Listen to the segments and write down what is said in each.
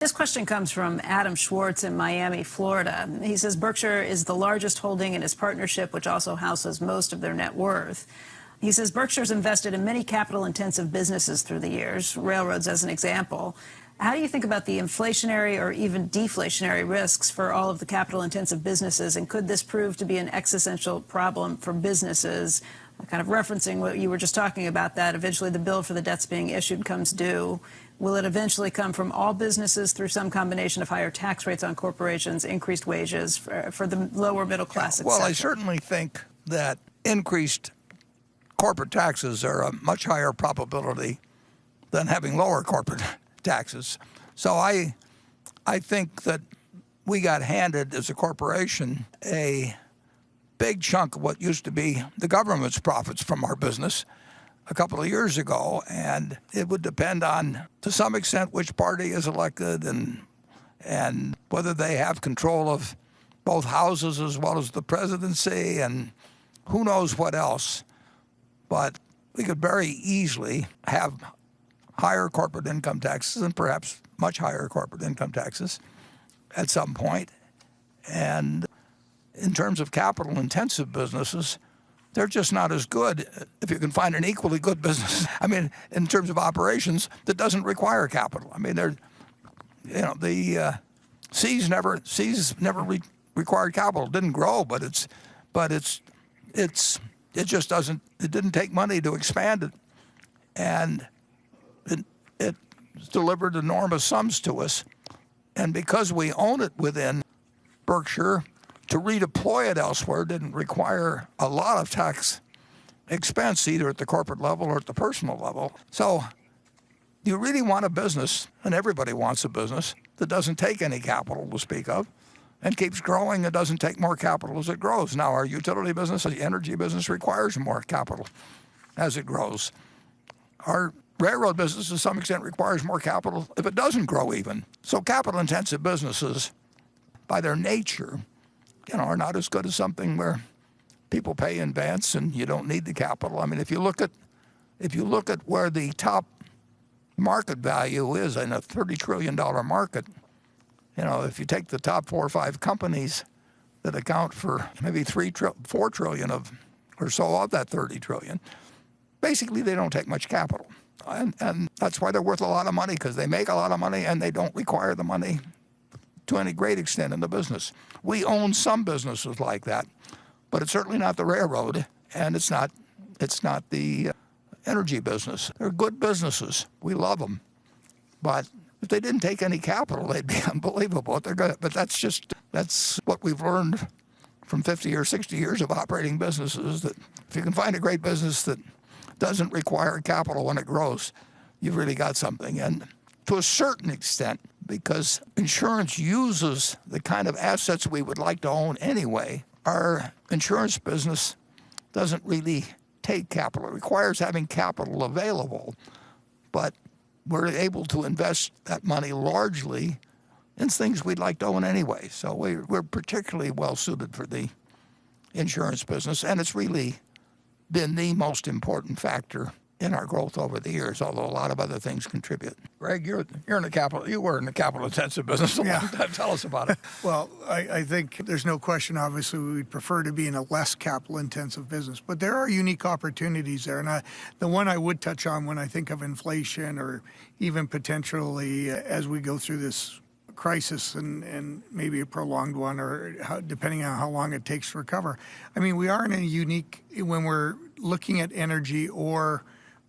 This question comes from Adam Schwartz in Miami, Florida. He says Berkshire is the largest holding in his partnership, which also houses most of their net worth. He says Berkshire's invested in many capital-intensive businesses through the years, railroads as an example. How do you think about the inflationary or even deflationary risks for all of the capital-intensive businesses, and could this prove to be an existential problem for businesses? Kind of referencing what you were just talking about, that eventually the bill for the debts being issued comes due. Will it eventually come from all businesses through some combination of higher tax rates on corporations, increased wages for the lower middle class, et Well, cetera? I certainly think that increased corporate taxes are a much higher probability than having lower corporate taxes. So I think that we got handed as a corporation a big chunk of what used to be the government's profits from our business a couple of years ago, and it would depend on, to some extent, which party is elected and whether they have control of both houses as well as the presidency, and who knows what else. But we could very easily have higher corporate income taxes, and perhaps much higher corporate income taxes at some point. And in terms of capital-intensive businesses, they're just not as good if you can find an equally good business. I mean, in terms of operations that doesn't require capital. I mean, the Seas never required capital. It didn't grow, but it just doesn't. It didn't take money to expand it, and it delivered enormous sums to us. And because we own it within Berkshire, to redeploy it elsewhere didn't require a lot of tax expense, either at the corporate level or at the personal level. So you really want a business, and everybody wants a business, that doesn't take any capital to speak of and keeps growing and doesn't take more capital as it grows. Now, our utility business, the energy business, requires more capital as it grows. Our railroad business, to some extent, requires more capital if it doesn't grow even. So capital-intensive businesses, by their nature, are not as good as something where people pay in advance and you don't need the capital. I mean, if you look at where the top market value is in a $30 trillion market, if you take the top 4 or 5 companies that account for maybe 4 trillion or so of that 30 trillion, basically they don't take much capital. And that's why they're worth a lot of money, because they make a lot of money and they don't require the money to any great extent in the business. We own some businesses like that, but it's certainly not the railroad, and it's not the energy business. They're good businesses. We love them. But if they didn't take any capital, they'd be unbelievable. They're good. But that's what we've learned from 50 or 60 years of operating businesses, that if you can find a great business that doesn't require capital when it grows, you've really got something. And to a certain extent, because insurance uses the kind of assets we would like to own anyway, our insurance business doesn't really take capital. It requires having capital available, but we're able to invest that money largely in things we'd like to own anyway. So we're particularly well suited for the insurance business, and it's really been the most important factor in our growth over the years, although a lot of other things contribute. Greg, you were in the capital-intensive business a long time. Tell us about it. Well, I think there's no question, obviously, we'd prefer to be in a less capital-intensive business. But there are unique opportunities there. And the one I would touch on when I think of inflation, or even potentially as we go through this crisis and maybe a prolonged one, or depending on how long it takes to recover. I mean, we are in a unique, when we're looking at energy or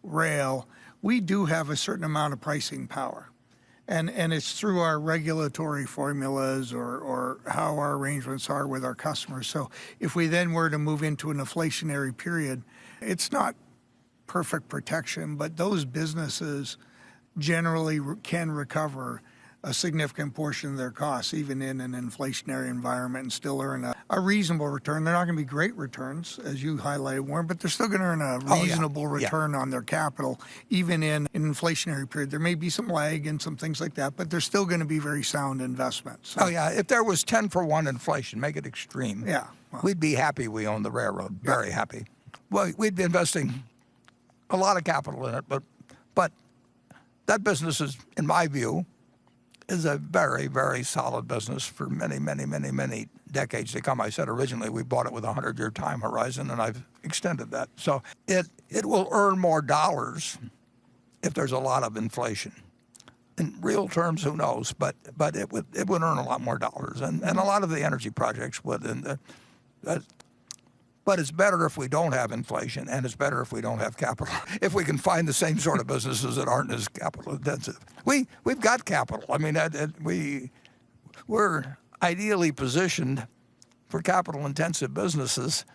rail, we do have a certain amount of pricing power. And it's through our regulatory formulas or how our arrangements are with our customers. So if we then were to move into an inflationary period, it's not perfect protection, but those businesses generally can recover a significant portion of their costs, even in an inflationary environment, and still earn a reasonable return. They're not going to be great returns, as you highlighted, Warren, but they're still going to earn a reasonable return on their capital, even in an inflationary period. There may be some lag and some things like that, but they're still going to be very sound investments. So, if there was 10-for-1 inflation, make it extreme, we'd be happy we own the railroad, very happy. Well, we'd be investing a lot of capital in it, but that business is, in my view, is a very, very solid business for many, many, many, many decades to come. I said originally we bought it with a 100-year time horizon, and I've extended that. So it will earn more dollars if there's a lot of inflation. In real terms, who knows? But it would earn a lot more dollars, and a lot of the energy projects would. But it's better if we don't have inflation, and it's better if we don't have capital. If we can find the same sort of businesses that aren't as capital intensive, we've got capital. I mean, we're ideally positioned for capital intensive businesses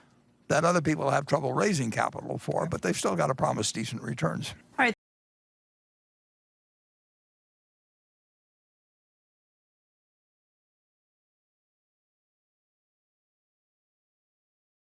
that other people have trouble raising capital for, but they've still got to promise decent returns. All right.